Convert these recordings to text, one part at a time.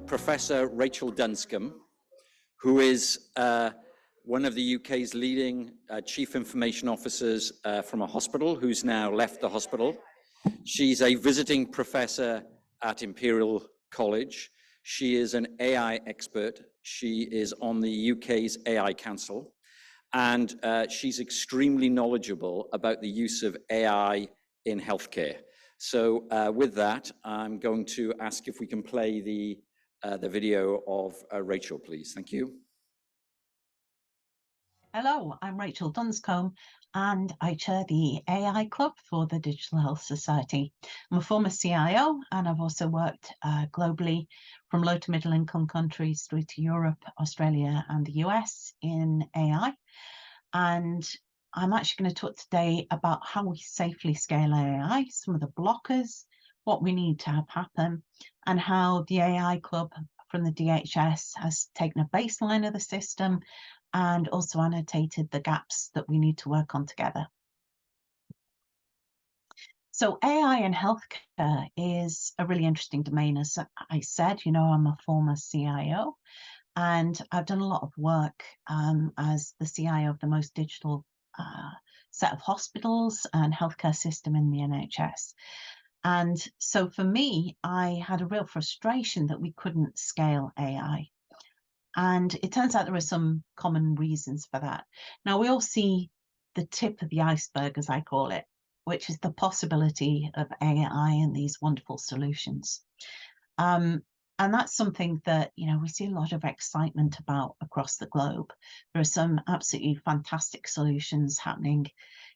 Professor Rachel Dunscombe, who is one of the UK's leading chief information officers from a hospital, who's now left the hospital. She's a visiting professor at Imperial College. She is an AI expert. She is on the UK's AI Council, and she's extremely knowledgeable about the use of AI in healthcare. So with that, I'm going to ask if we can play the video of Rachel, please. Thank you. Hello, I'm Rachel Dunscombe, and I chair the AI Club for the Digital Health Society. I'm a former CIO, and I've also worked globally from low to middle income countries through to Europe, Australia, and the US in AI. And I'm actually going to talk today about how we safely scale AI, some of the blockers, what we need to have happen, and how the AI Club from the DHS has taken a baseline of the system and also annotated the gaps that we need to work on together. So AI in healthcare is a really interesting domain. As I said, you know, I'm a former CIO, and I've done a lot of work as the CIO of the most digital set of hospitals and healthcare system in the NHS. And so for me, I had a real frustration that we couldn't scale AI. And it turns out there are some common reasons for that. Now, we all see the tip of the iceberg, as I call it, which is the possibility of AI and these wonderful solutions. And that's something that, you know, we see a lot of excitement about across the globe. There are some absolutely fantastic solutions happening.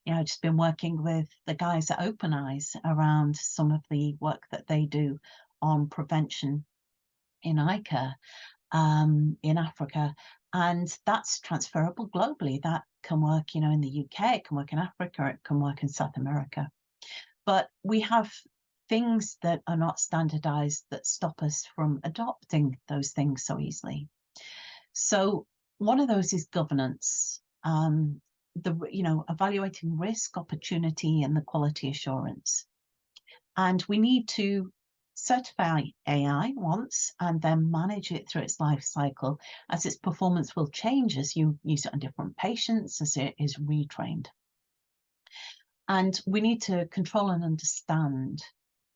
You know, I've just been working with the guys at OpenEHR around some of the work that they do on prevention in eye care. In Africa, and that's transferable globally. That can work, you know, in the UK, it can work in Africa, it can work in South America. But we have things that are not standardized that stop us from adopting those things so easily. So one of those is governance, evaluating risk, opportunity, and the quality assurance. And we need to certify AI once and then manage it through its life cycle, as its performance will change as you use it on different patients, as it is retrained. And we need to control and understand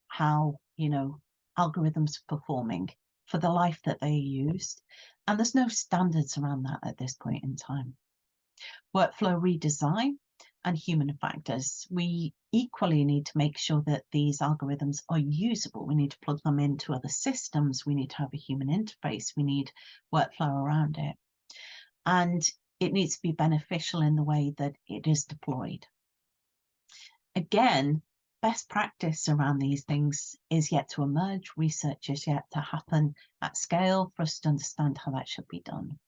how, you know, algorithms are performing for the life that they used. And there's no standards around that at this point in time. Workflow redesign and human factors. We equally need to make sure that these algorithms are usable. We need to plug them into other systems. We need to have a human interface. We need workflow around it. And it needs to be beneficial in the way that it is deployed. Again, best practice around these things is yet to emerge. Research is yet to happen at scale for us to understand how that should be done.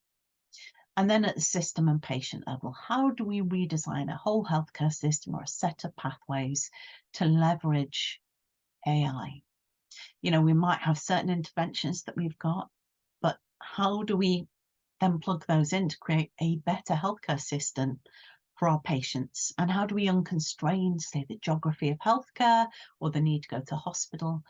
And then at the system and patient level, how do we redesign a whole healthcare system or a set of pathways to leverage AI? You know, we might have certain interventions that we've got, but how do we then plug those in to create a better healthcare system for our patients? And how do we unconstrain, say, the geography of healthcare or the need to go to hospital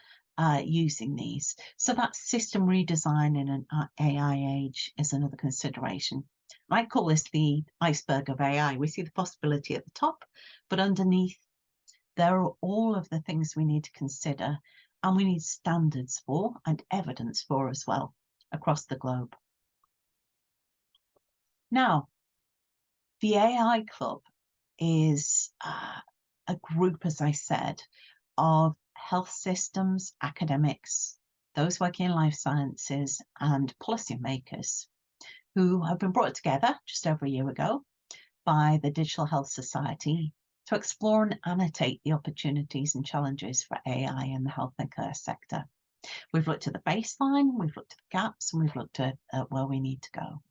using these? So that system redesign in an AI age is another consideration. I call this the iceberg of AI. We see the possibility at the top, but underneath there are all of the things we need to consider, and we need standards for and evidence for as well across the globe. Now, the AI Club is a group, as I said, of health systems, academics, those working in life sciences, and policymakers who have been brought together just over a year ago by the Digital Health Society to explore and annotate the opportunities and challenges for AI in the healthcare sector. We've looked at the baseline, we've looked at the gaps, and we've looked at where we need to go.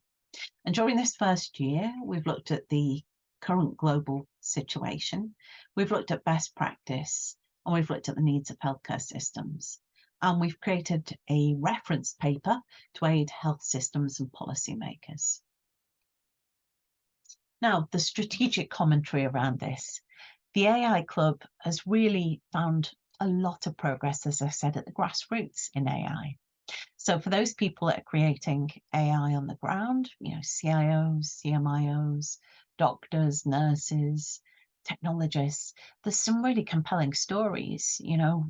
And during this first year, we've looked at the current global situation, we've looked at best practice, and we've looked at the needs of healthcare systems. And we've created a reference paper to aid health systems and policymakers. Now, the strategic commentary around this. The AI Club has really found a lot of progress, as I said, at the grassroots in AI. So for those people that are creating AI on the ground, CIOs, CMIOs, doctors, nurses, technologists, there's some really compelling stories.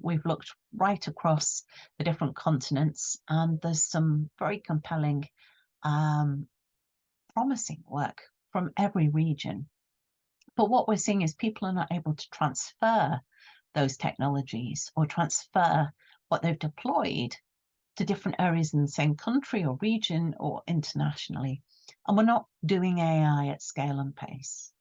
We've looked right across the different continents, and there's some very compelling, promising work from every region. But what we're seeing is people are not able to transfer those technologies or transfer what they've deployed to different areas in the same country or region or internationally. And we're not doing AI at scale and pace.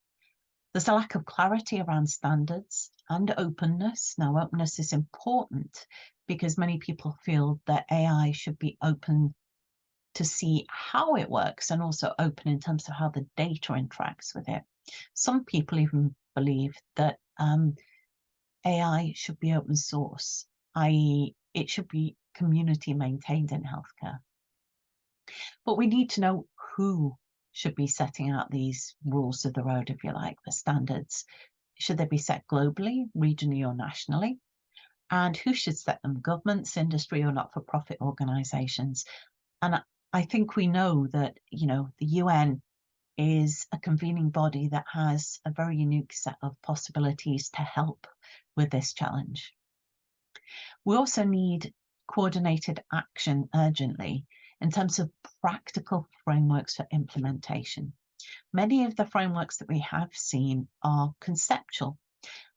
There's a lack of clarity around standards and openness. Now, openness is important because many people feel that AI should be open to see how it works and also open in terms of how the data interacts with it. Some people even believe that AI should be open source, i.e. it should be community maintained in healthcare. But we need to know who should be setting out these rules of the road, if you like, the standards. Should they be set globally, regionally, or nationally? And who should set them? Governments, industry, or not-for-profit organizations? And I think we know that, the UN is a convening body that has a very unique set of possibilities to help with this challenge. We also need coordinated action urgently in terms of practical frameworks for implementation. Many of the frameworks that we have seen are conceptual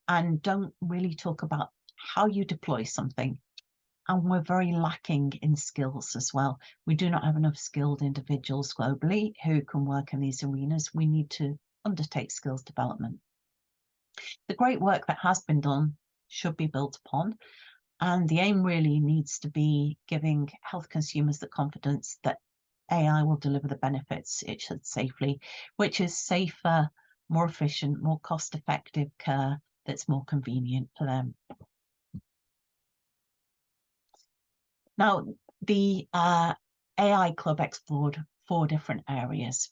and don't really talk about how you deploy something. And we're very lacking in skills as well. We do not have enough skilled individuals globally who can work in these arenas. We need to undertake skills development. The great work that has been done should be built upon, and the aim really needs to be giving health consumers the confidence that AI will deliver the benefits it should safely, which is safer, more efficient, more cost-effective care that's more convenient for them. Now, the AI Club explored 4 different areas.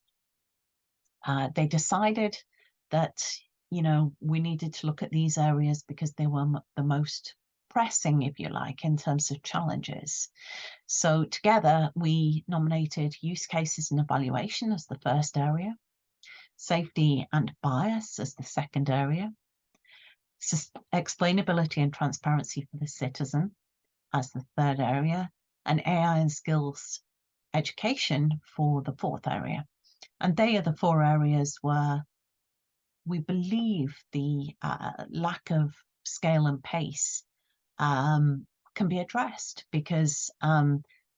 They decided that, we needed to look at these areas because they were the most pressing, if you like, in terms of challenges. So together, we nominated use cases and evaluation as the first area, safety and bias as the second area, explainability and transparency for the citizen as the third area, and AI and skills education for the fourth area. And they are the 4 areas where we believe the lack of scale and pace can be addressed, because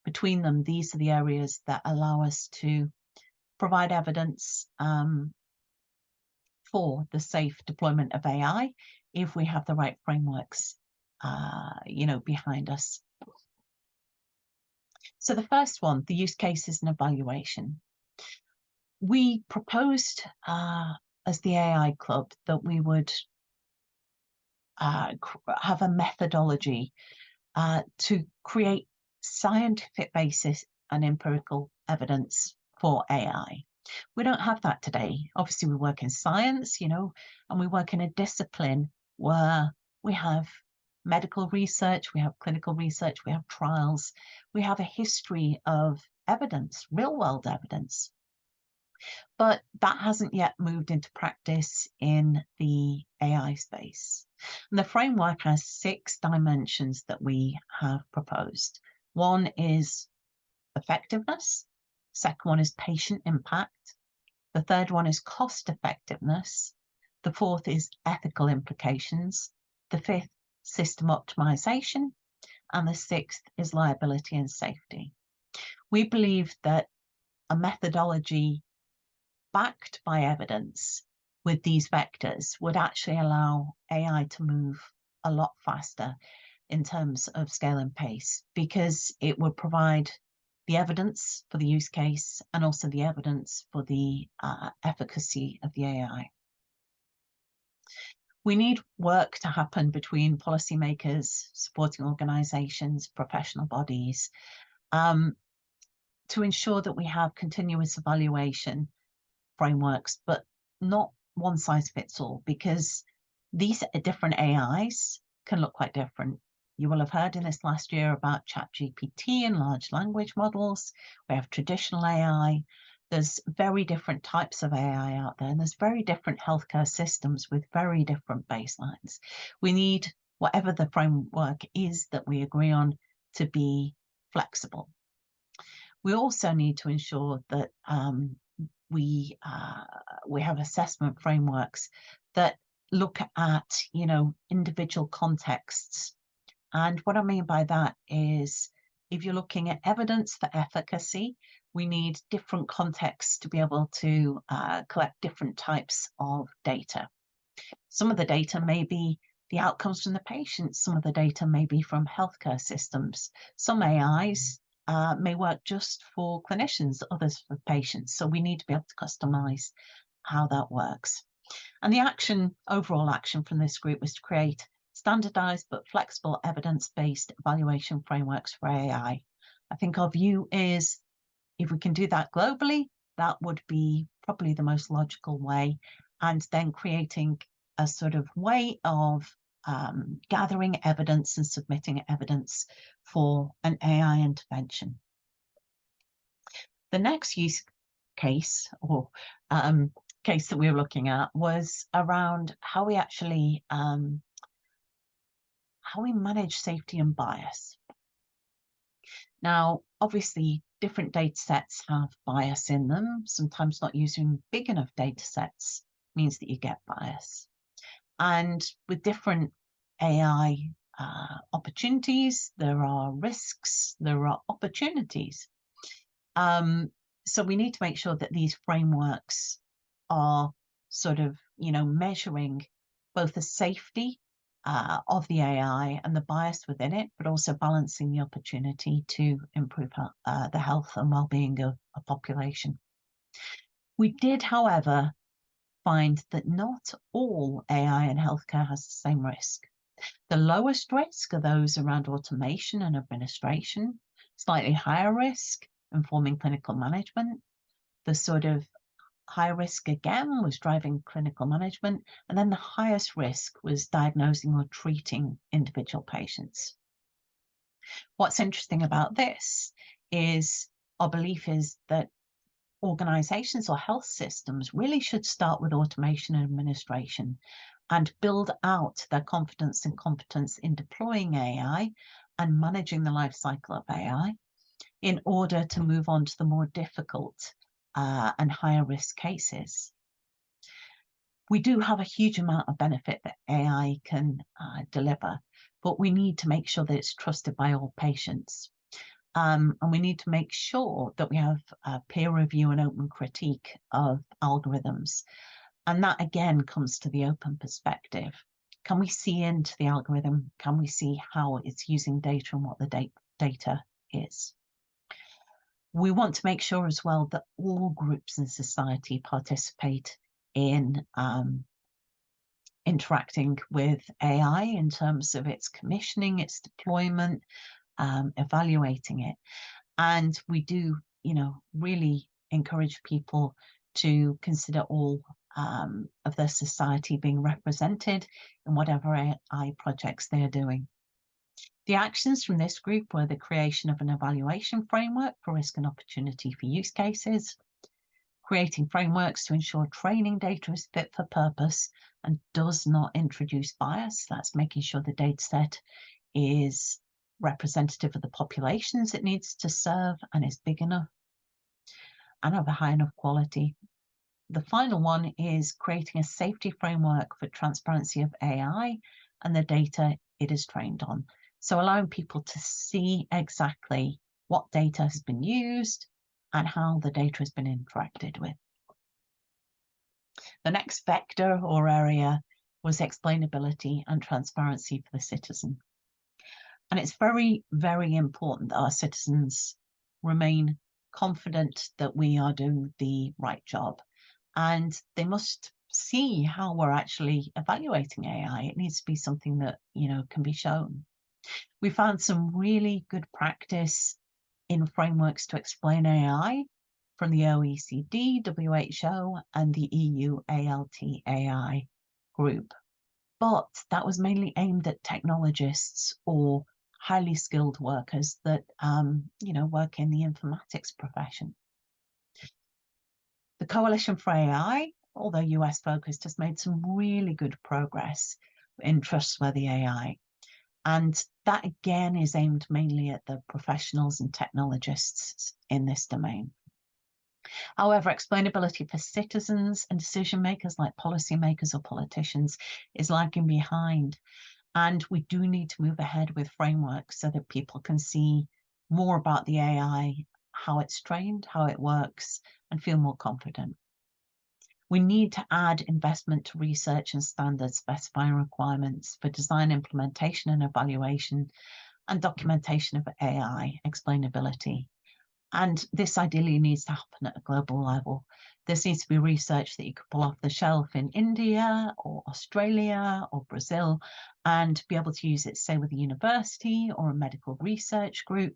between them, these are the areas that allow us to provide evidence for the safe deployment of AI if we have the right frameworks behind us. So the first one, the use cases and evaluation. We proposed as the AI Club that we would have a methodology to create scientific basis and empirical evidence for AI. We don't have that today. Obviously, we work in science, and we work in a discipline where we have medical research, we have clinical research, we have trials, we have a history of evidence, real-world evidence. But that hasn't yet moved into practice in the AI space. And the framework has 6 dimensions that we have proposed. One is effectiveness. Second one is patient impact. The third one is cost effectiveness. The fourth is ethical implications. The fifth, system optimization. And the 6th is liability and safety. We believe that a methodology backed by evidence with these vectors would actually allow AI to move a lot faster in terms of scale and pace, because it would provide the evidence for the use case and also the evidence for the efficacy of the AI. We need work to happen between policymakers, supporting organizations, professional bodies, to ensure that we have continuous evaluation frameworks, but not one size fits all, because these different AIs can look quite different. You will have heard in this last year about ChatGPT and large language models. We have traditional AI. There's very different types of AI out there, and there's very different healthcare systems with very different baselines. We need whatever the framework is that we agree on to be flexible. We also need to ensure that we have assessment frameworks that look at, individual contexts. And what I mean by that is, if you're looking at evidence for efficacy, we need different contexts to be able to collect different types of data. Some of the data may be the outcomes from the patients. Some of the data may be from healthcare systems. Some AIs may work just for clinicians, others for patients. So we need to be able to customize how that works. And the overall action from this group was to create standardized but flexible evidence-based evaluation frameworks for AI. I think our view is, if we can do that globally, that would be probably the most logical way, and then creating a sort of way of gathering evidence and submitting evidence for an AI intervention. The next use case or case that we were looking at was around how we actually how we manage safety and bias. Now, obviously, different data sets have bias in them. Sometimes not using big enough data sets means that you get bias. And with different AI opportunities, there are risks, there are opportunities. So we need to make sure that these frameworks are sort of, measuring both the safety of the AI and the bias within it, but also balancing the opportunity to improve the health and well-being of a population. We did, however, find that not all AI in healthcare has the same risk. The lowest risk are those around automation and administration, slightly higher risk informing clinical management. The sort of high risk again was driving clinical management, and then the highest risk was diagnosing or treating individual patients. What's interesting about this is our belief is that organizations or health systems really should start with automation and administration and build out their confidence and competence in deploying AI and managing the life cycle of AI in order to move on to the more difficult and higher risk cases. We do have a huge amount of benefit that AI can deliver, but we need to make sure that it's trusted by all patients. And we need to make sure that we have peer review and open critique of algorithms. And that again comes to the open perspective. Can we see into the algorithm? Can we see how it's using data and what the data is? We want to make sure as well that all groups in society participate in interacting with AI in terms of its commissioning, its deployment, evaluating it. And we do, really encourage people to consider all of their society being represented in whatever AI projects they are doing. The actions from this group were the creation of an evaluation framework for risk and opportunity for use cases, creating frameworks to ensure training data is fit for purpose and does not introduce bias. That's making sure the data set is representative of the populations it needs to serve and is big enough and of a high enough quality. The final one is creating a safety framework for transparency of AI and the data it is trained on. So allowing people to see exactly what data has been used and how the data has been interacted with. The next vector or area was explainability and transparency for the citizen. And it's very, very important that our citizens remain confident that we are doing the right job. And they must see how we're actually evaluating AI. It needs to be something that, can be shown. We found some really good practice in frameworks to explain AI from the OECD, WHO, and the EU ALT AI group. but that was mainly aimed at technologists or highly skilled workers that, work in the informatics profession. The Coalition for AI, although US focused, has made some really good progress in trustworthy AI. And that again is aimed mainly at the professionals and technologists in this domain. However, explainability for citizens and decision makers like policymakers or politicians is lagging behind. And we do need to move ahead with frameworks so that people can see more about the AI, how it's trained, how it works, and feel more confident. We need to add investment to research and standards specifying requirements for design, implementation, and evaluation, and documentation of AI explainability. And this ideally needs to happen at a global level. This needs to be research that you could pull off the shelf in India or Australia or Brazil and be able to use it, say, with a university or a medical research group.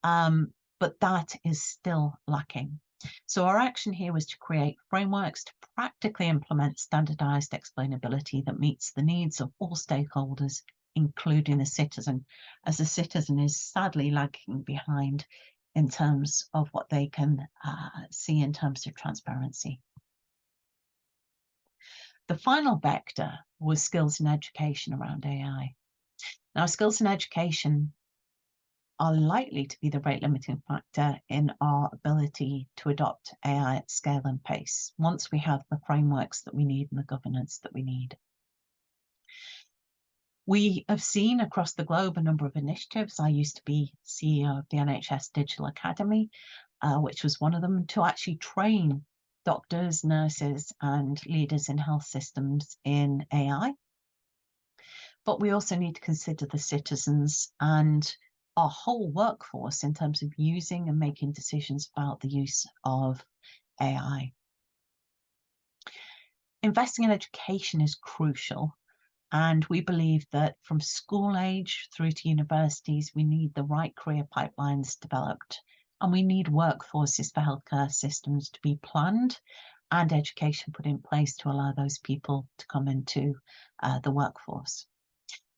But that is still lacking. So our action here was to create frameworks to practically implement standardized explainability that meets the needs of all stakeholders, including the citizen, as the citizen is sadly lagging behind in terms of what they can see in terms of transparency. The final vector was skills and education around AI. Now, skills and education are likely to be the rate limiting factor in our ability to adopt AI at scale and pace once we have the frameworks that we need and the governance that we need. We have seen across the globe a number of initiatives. I used to be CEO of the NHS Digital Academy, which was one of them, to actually train doctors, nurses, and leaders in health systems in AI. But we also need to consider the citizens and our whole workforce in terms of using and making decisions about the use of AI. Investing in education is crucial. And we believe that from school age through to universities, we need the right career pipelines developed. And we need workforces for healthcare systems to be planned and education put in place to allow those people to come into the workforce.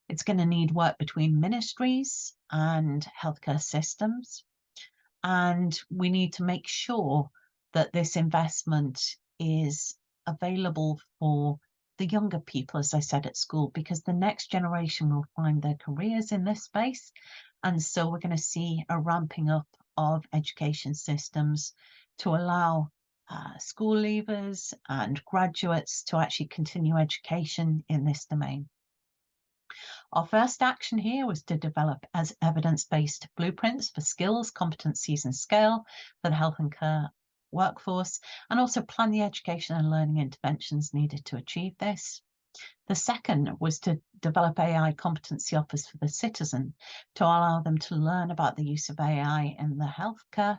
It's going to need work between ministries and healthcare systems. And we need to make sure that this investment is available for the younger people, as I said, at school, because the next generation will find their careers in this space. And so we're going to see a ramping up of education systems to allow school leavers and graduates to actually continue education in this domain. Our first action here was to develop as evidence-based blueprints for skills, competencies, and scale for the health and care workforce, and also plan the education and learning interventions needed to achieve this. The second was to develop AI competency offers for the citizen to allow them to learn about the use of AI in the healthcare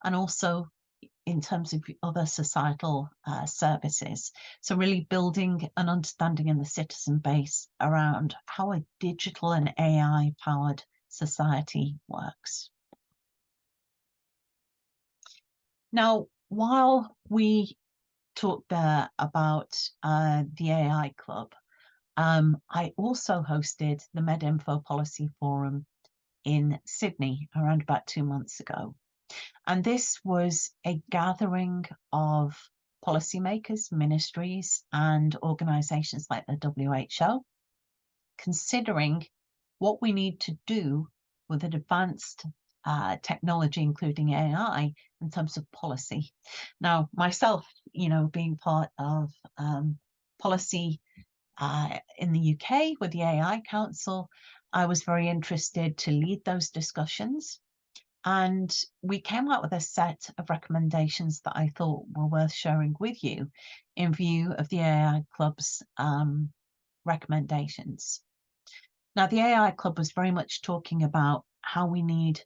and also in terms of other societal services. So really building an understanding in the citizen base around how a digital and AI-powered society works. Now, while we talked there about the AI Club, I also hosted the MedInfo Policy Forum in Sydney around about 2 months ago. And this was a gathering of policymakers, ministries, and organizations like the WHO, considering what we need to do with advanced technology, including AI, in terms of policy. Now, myself, being part of policy in the UK with the AI Council, I was very interested to lead those discussions. And we came out with a set of recommendations that I thought were worth sharing with you in view of the AI Club's recommendations. Now, the AI Club was very much talking about how we need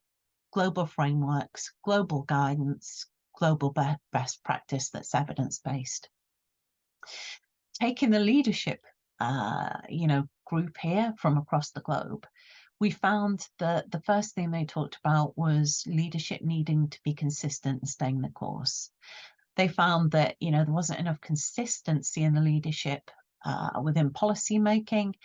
global frameworks, global guidance, global best practice that's evidence-based. Taking the leadership, group here from across the globe, we found that the first thing they talked about was leadership needing to be consistent and staying the course. They found that, there wasn't enough consistency in the leadership within policy making,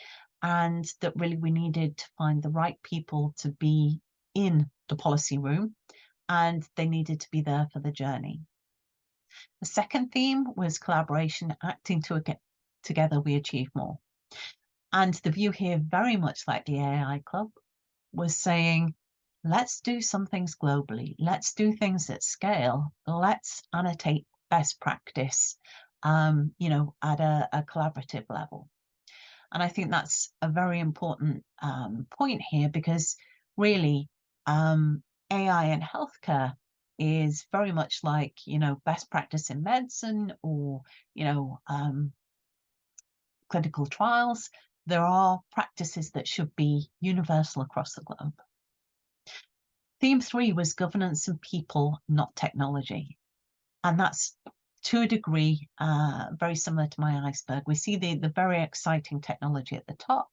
and that really we needed to find the right people to be in the policy room, and they needed to be there for the journey. The second theme was collaboration, acting together we achieve more. And the view here, very much like the AI Club, was saying, let's do some things globally. Let's do things at scale. Let's annotate best practice, at a collaborative level. And I think that's a very important point here, because really AI in healthcare is very much like, best practice in medicine or, clinical trials. There are practices that should be universal across the globe. Theme 3 was governance and people, not technology. And that's, to a degree, very similar to my iceberg. We see the very exciting technology at the top,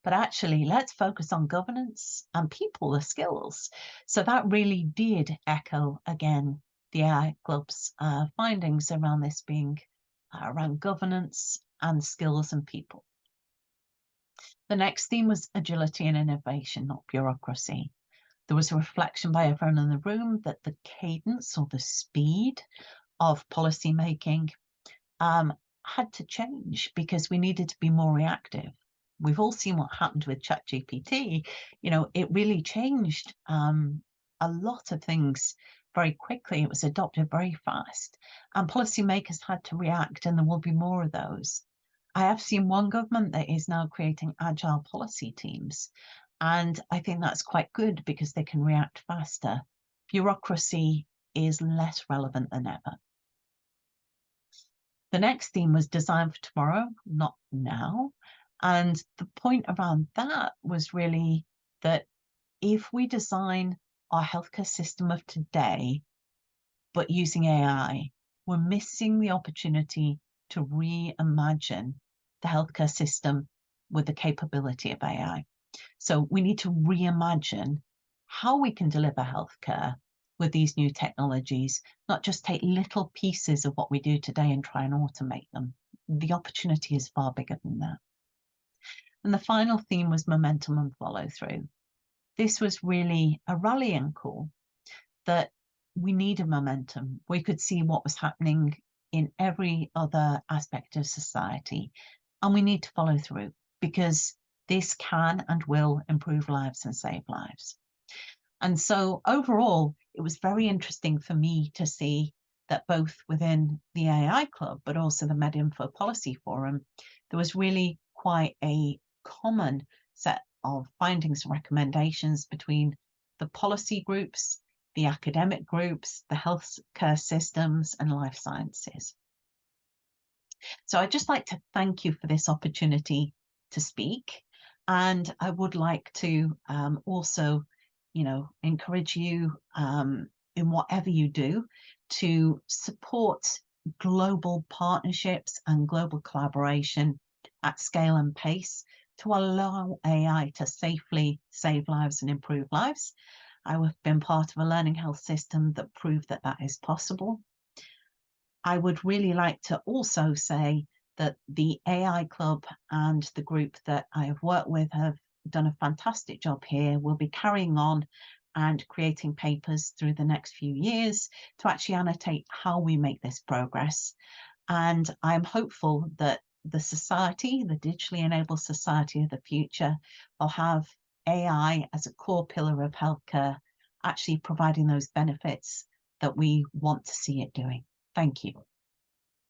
but actually let's focus on governance and people, the skills. So that really did echo, again, the AI Club's findings around this being around governance and skills and people. The next theme was agility and innovation, not bureaucracy. There was a reflection by everyone in the room that the cadence or the speed of policy making had to change because we needed to be more reactive. We've all seen what happened with ChatGPT. It really changed a lot of things very quickly. It was adopted very fast, and policymakers had to react, and there will be more of those. I have seen one government that is now creating agile policy teams, and I think that's quite good because they can react faster. Bureaucracy is less relevant than ever. The next theme was design for tomorrow, not now. And the point around that was really that if we design our healthcare system of today, but using AI, we're missing the opportunity to reimagine the healthcare system with the capability of AI. So we need to reimagine how we can deliver healthcare with these new technologies, not just take little pieces of what we do today and try and automate them. The opportunity is far bigger than that. And the final theme was momentum and follow through. This was really a rallying call that we needed momentum. We could see what was happening in every other aspect of society, and we need to follow through because this can and will improve lives and save lives. And so overall, it was very interesting for me to see that both within the AI Club, but also the MedInfo Policy Forum, there was really quite a common set of findings and recommendations between the policy groups, the academic groups, the healthcare systems, and life sciences. So I'd just like to thank you for this opportunity to speak. And I would like to also, encourage you in whatever you do to support global partnerships and global collaboration at scale and pace to allow AI to safely save lives and improve lives. I have been part of a learning health system that proved that that is possible. I would really like to also say that the AI Club and the group that I have worked with have done a fantastic job here. We'll be carrying on and creating papers through the next few years to actually annotate how we make this progress. And I'm hopeful that the society, the digitally enabled society of the future, will have AI as a core pillar of healthcare, actually providing those benefits that we want to see it doing. Thank you.